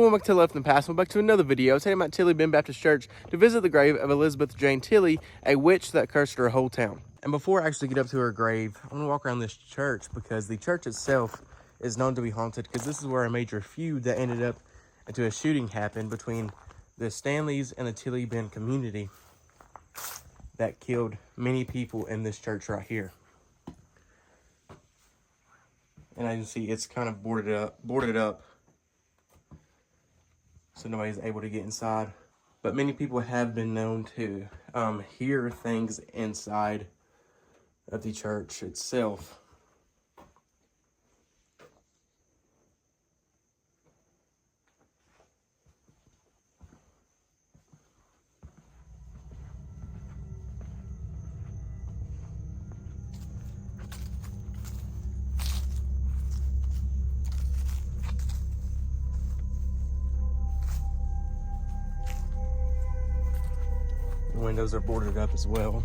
welcome back to Left in the Past. We're back to another video. Today I'm at Tilley Baptist Church to visit the grave of Elizabeth Jane Tilley, a witch that cursed her whole town. And before I actually get up to her grave, I'm going to walk around this church because the church itself is known to be haunted, because this is where a major feud that ended up into a shooting happened between the Stanleys and the Tilley Bend community that killed many people in this church right here. And as you can see, it's kind of boarded up, so nobody's able to get inside. But many people have been known to hear things inside of the church itself. The windows are boarded up as well.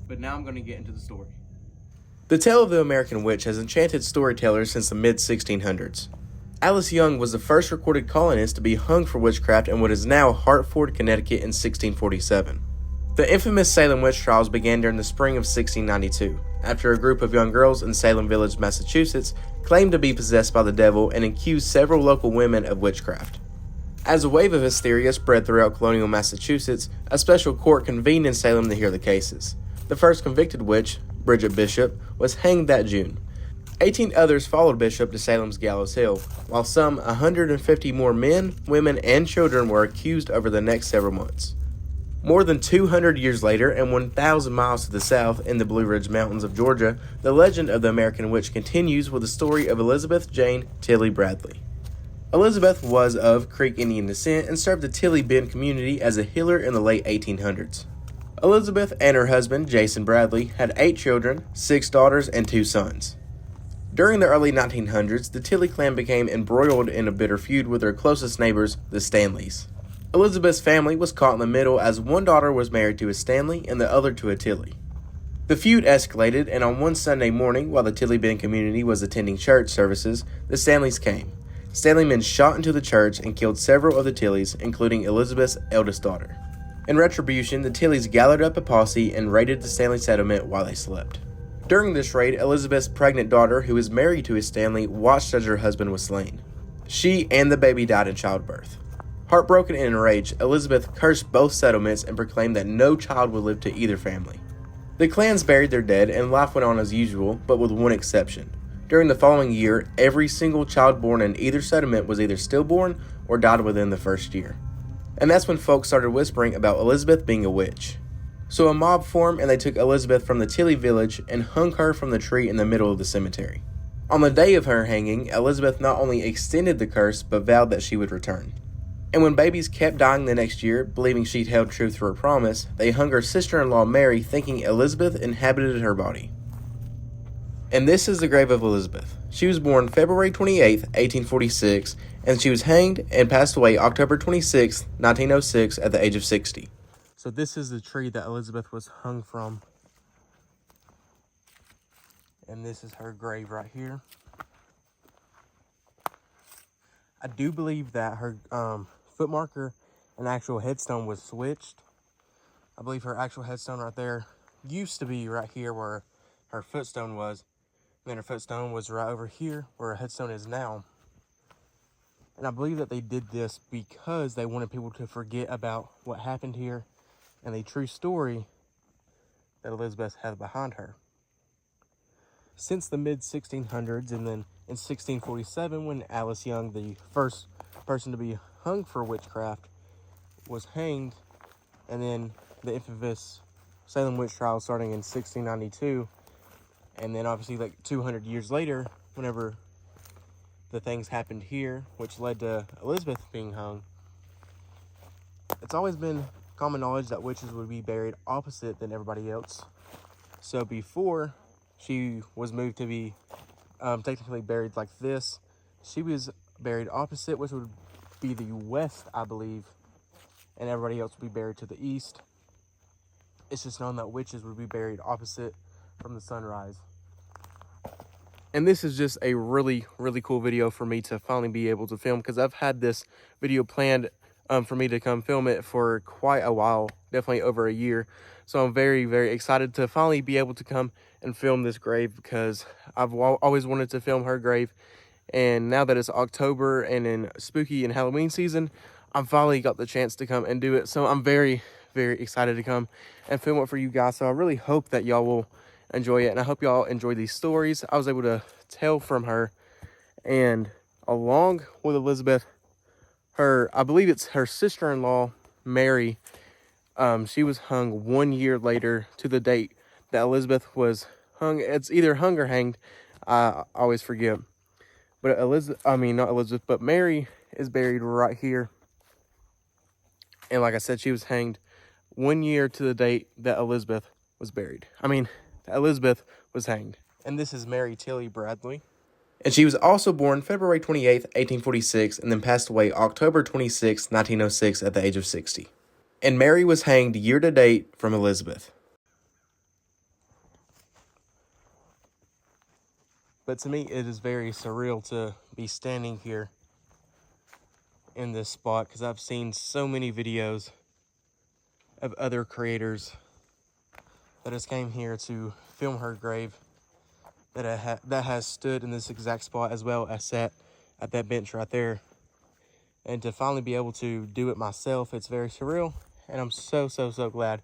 But now I'm going to get into the story. The tale of the American witch has enchanted storytellers since the mid-1600s. Alice Young was the first recorded colonist to be hung for witchcraft in what is now Hartford, Connecticut in 1647. The infamous Salem witch trials began during the spring of 1692, after a group of young girls in Salem Village, Massachusetts, claimed to be possessed by the devil and accused several local women of witchcraft. As a wave of hysteria spread throughout colonial Massachusetts, a special court convened in Salem to hear the cases. The first convicted witch, Bridget Bishop, was hanged that June. 18 others followed Bishop to Salem's Gallows Hill, while some 150 more men, women, and children were accused over the next several months. More than 200 years later, and 1,000 miles to the south in the Blue Ridge Mountains of Georgia, the legend of the American witch continues with the story of Elizabeth Jane Tilley Bradley. Elizabeth was of Creek Indian descent and served the Tilley Bend community as a healer in the late 1800s. Elizabeth and her husband, Jason Bradley, had 8 children, 6 daughters, and 2 sons. During the early 1900s, the Tilley clan became embroiled in a bitter feud with their closest neighbors, the Stanleys. Elizabeth's family was caught in the middle as one daughter was married to a Stanley and the other to a Tilley. The feud escalated, and on one Sunday morning, while the Tilley Bend community was attending church services, the Stanleys came. Stanley men shot into the church and killed several of the Tilleys, including Elizabeth's eldest daughter. In retribution, the Tilleys gathered up a posse and raided the Stanley settlement while they slept. During this raid, Elizabeth's pregnant daughter, who was married to a Stanley, watched as her husband was slain. She and the baby died in childbirth. Heartbroken and enraged, Elizabeth cursed both settlements and proclaimed that no child would live to either family. The clans buried their dead, and life went on as usual, but with one exception. During the following year, every single child born in either settlement was either stillborn or died within the first year. And that's when folks started whispering about Elizabeth being a witch. So a mob formed, and they took Elizabeth from the Tilley village and hung her from the tree in the middle of the cemetery. On the day of her hanging, Elizabeth not only extended the curse, but vowed that she would return. And when babies kept dying the next year, believing she'd held true to her promise, they hung her sister-in-law Mary, thinking Elizabeth inhabited her body. And this is the grave of Elizabeth. She was born February 28, 1846, and she was hanged and passed away October 26, 1906, at the age of 60. So this is the tree that Elizabeth was hung from. And this is her grave right here. I do believe that her foot marker and actual headstone was switched. I believe her actual headstone right there used to be right here where her footstone was. And then her footstone was right over here where her headstone is now. And I believe that they did this because they wanted people to forget about what happened here and the true story that Elizabeth had behind her. since the mid 1600s, and then in 1647, when Alice Young, the first person to be hung for witchcraft, was hanged, and then the infamous Salem witch trial starting in 1692, and then obviously like 200 years later, whenever the things happened here, which led to Elizabeth being hung. It's always been common knowledge that witches would be buried opposite than everybody else. So before she was moved to be technically buried like this, she was buried opposite, which would be the west, I believe, and everybody else would be buried to the east. It's just known that witches would be buried opposite from the sunrise. And this is just a really, really cool video for me to finally be able to film, because I've had this video planned for me to come film it for quite a while, definitely over a year. So I'm very, very excited to finally be able to come and film this grave, because I've always wanted to film her grave. And now that it's October and in spooky and Halloween season, I've finally got the chance to come and do it. So I'm very, very excited to come and film it for you guys. So I really hope that y'all will enjoy it, and I hope y'all enjoy these stories I was able to tell from her. And along with Elizabeth, I believe it's her sister-in-law, Mary, she was hung 1 year later to the date that Elizabeth was hung. It's either hung or hanged, I always forget. But not Elizabeth, but Mary is buried right here. And like I said, she was hanged 1 year to the date that Elizabeth was Elizabeth was hanged. And this is Mary Tilley Bradley. And she was also born February 28th, 1846, and then passed away October 26th, 1906, at the age of 60. And Mary was hanged year to date from Elizabeth. But to me, it is very surreal to be standing here in this spot, because I've seen so many videos of other creators that has came here to film her grave that has stood in this exact spot, as well as sat at that bench right there. And to finally be able to do it myself, it's very surreal, and I'm so, so, so glad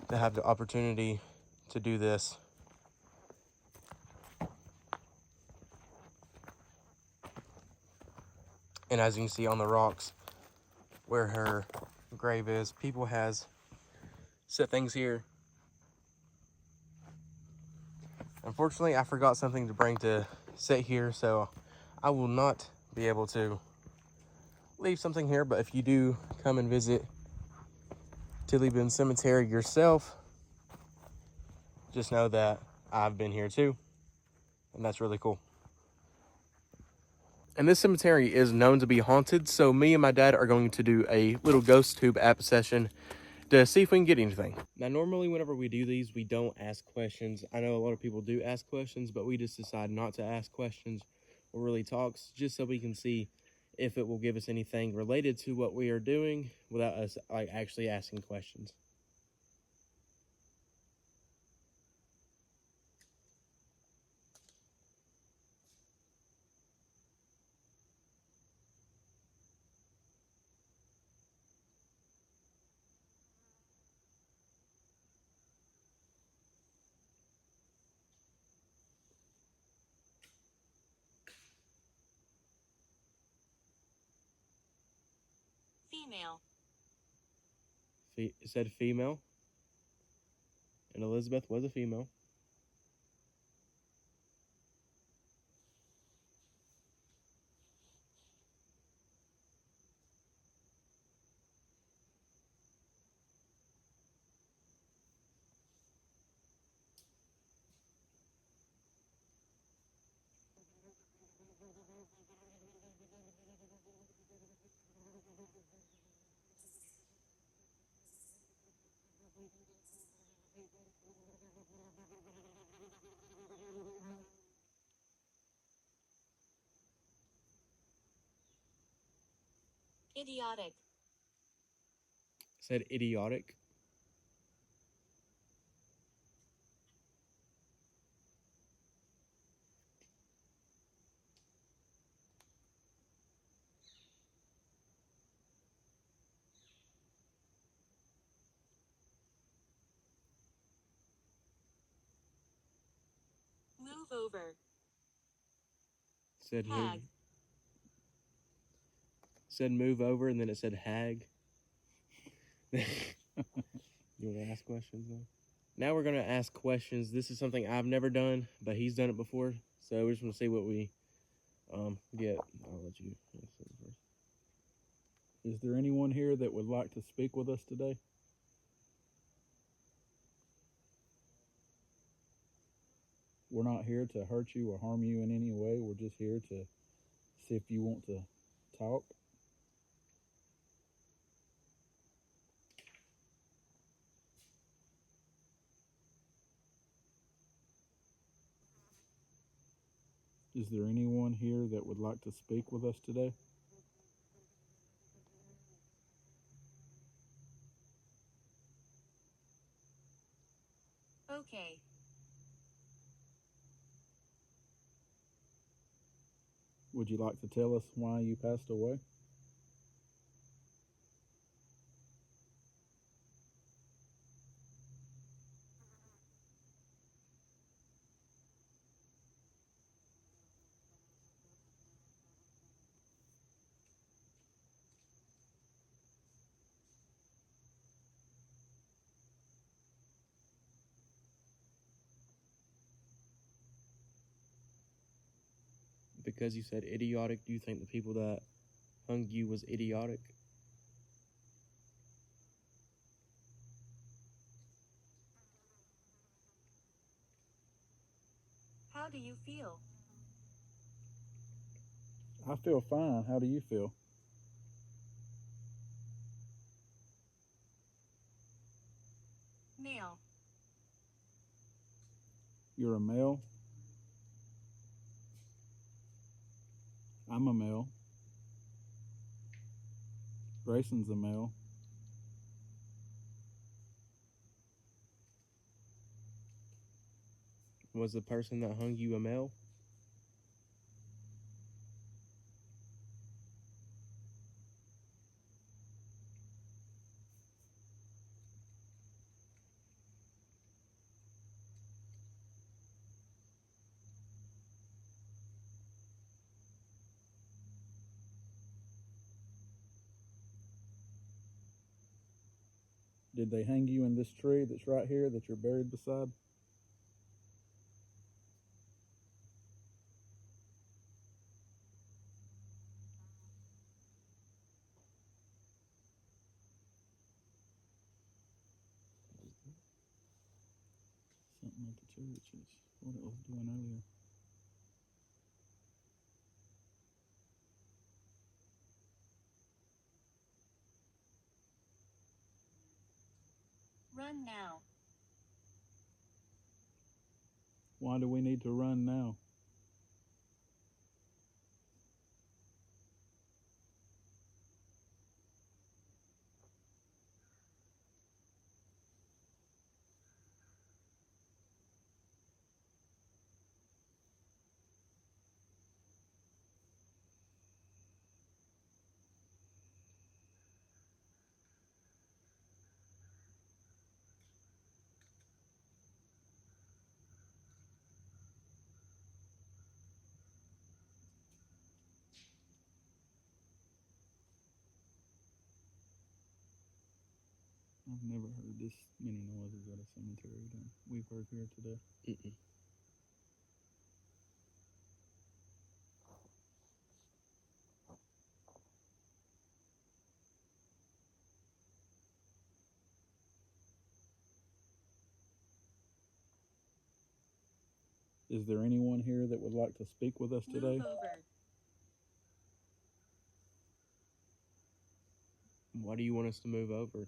to have the opportunity to do this. And as you can see on the rocks where her grave is, people has set things here. Unfortunately, I forgot something to bring to set here, so I will not be able to leave something here. But if you do come and visit Tilley Cemetery yourself, just know that I've been here too, and that's really cool. And this cemetery is known to be haunted, so me and my dad are going to do a little ghost tube app session to see if we can get anything. Now, normally whenever we do these, we don't ask questions. I know a lot of people do ask questions, but we just decide not to ask questions or really talks, just so we can see if it will give us anything related to what we are doing without us actually asking questions. Female. It said female, and Elizabeth was a female. Idiotic. Said idiotic. Move Move over. Said Hag. move. Said move over, and then it said hag. You want to ask questions now? Now we're going to ask questions. This is something I've never done, but he's done it before. So we're just going to see what we get. I'll let you answer first. Is there anyone here that would like to speak with us today? We're not here to hurt you or harm you in any way. We're just here to see if you want to talk. Is there anyone here that would like to speak with us today? Okay. Would you like to tell us why you passed away? Because you said idiotic, do you think the people that hung you was idiotic? How do you feel? I feel fine. How do you feel? Male. You're a male. I'm a male. Grayson's a male. Was the person that hung you a male? Did they hang you in this tree that's right here that you're buried beside? Something at the church. It's what it was doing earlier. Run now. Why do we need to run now? I've never heard this many noises at a cemetery than we've heard here today. Mm-mm. Is there anyone here that would like to speak with us today? Move over. Why do you want us to move over?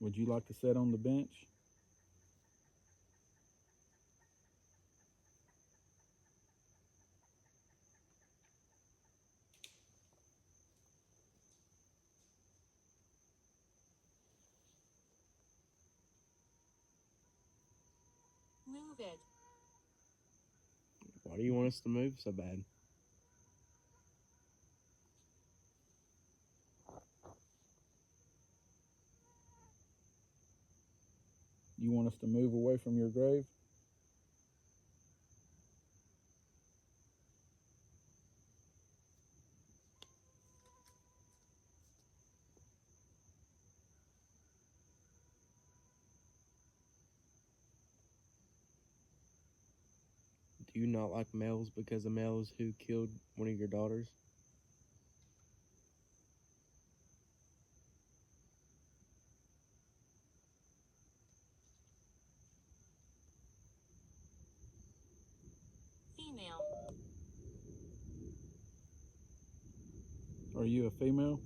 Would you like to sit on the bench? Move it. Why do you want us to move so bad? You want us to move away from your grave? Do you not like males because the males who killed one of your daughters? Female. Are you a female?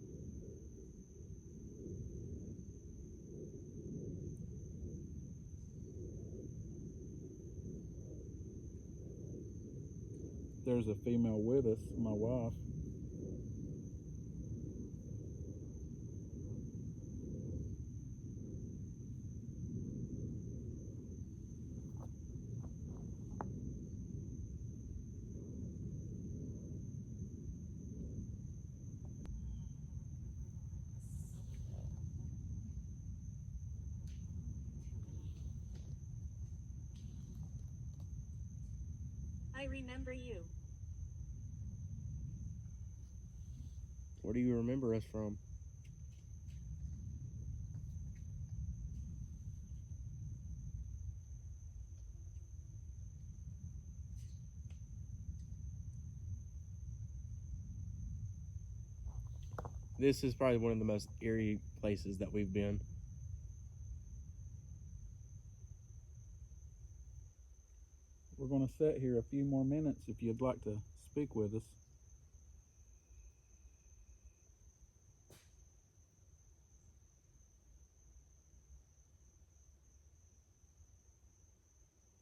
There's a female with us, my wife. I remember you. Where do you remember us from? This is probably one of the most eerie places that we've been. We're going to sit here a few more minutes if you'd like to speak with us.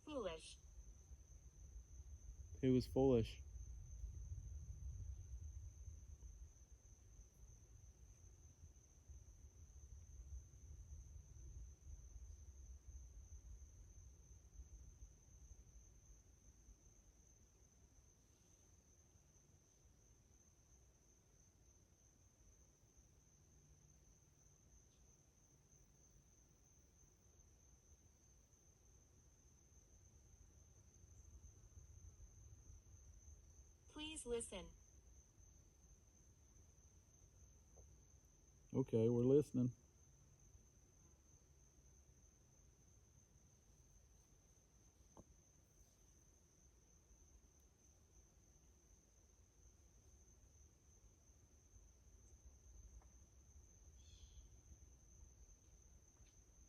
Foolish. Who was foolish? Please listen. Okay, we're listening.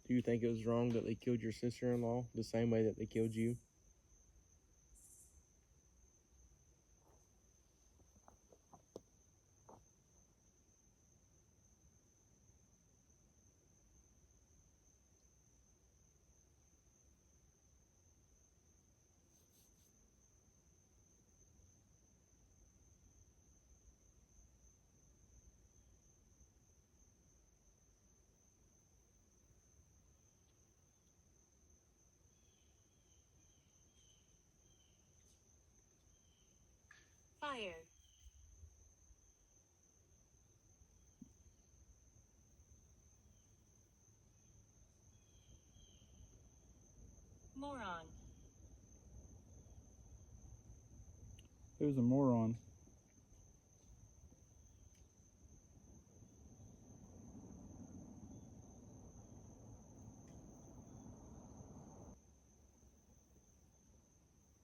Do you think it was wrong that they killed your sister-in-law the same way that they killed you? Fire. Moron. Who's a moron?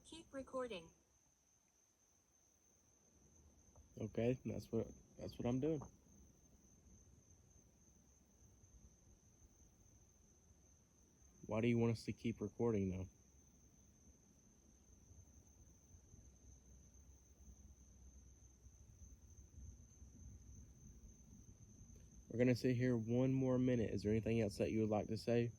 Keep recording. Okay, that's what I'm doing. Why do you want us to keep recording though? We're gonna sit here one more minute. Is there anything else that you would like to say?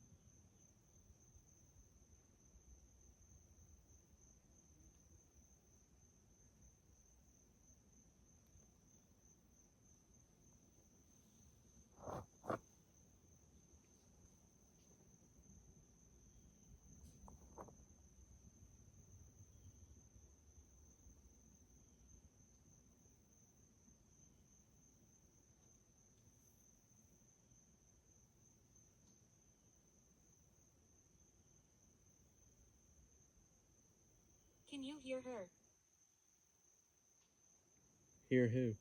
Can you hear her? Hear who?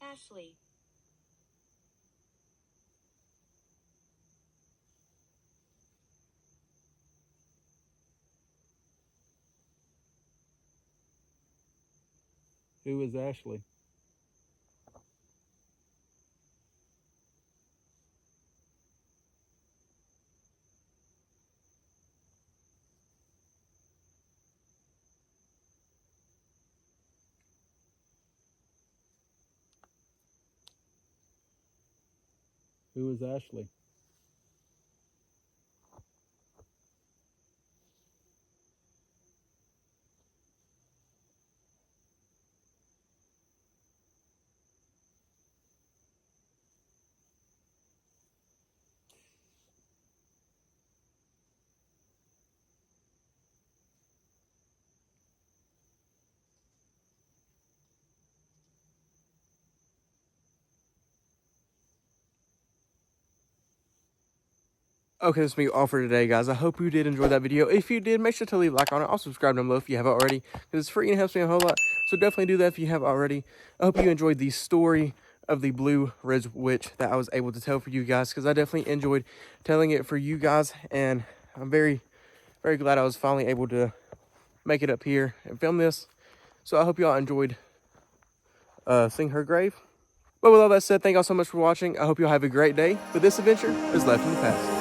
Ashley. Who is Ashley? Who is Ashley? Okay, that's me all for today, guys. I hope you did enjoy that video. If you did, make sure to leave a like on it. Also, subscribe down below if you haven't already, because it's free and it helps me a whole lot. So definitely do that if you have already. I hope you enjoyed the story of the Blue Ridge Witch that I was able to tell for you guys, because I definitely enjoyed telling it for you guys, and I'm very, very glad I was finally able to make it up here and film this. So I hope y'all enjoyed seeing her grave. But with all that said, thank y'all so much for watching. I hope y'all have a great day. But this adventure is left in the past.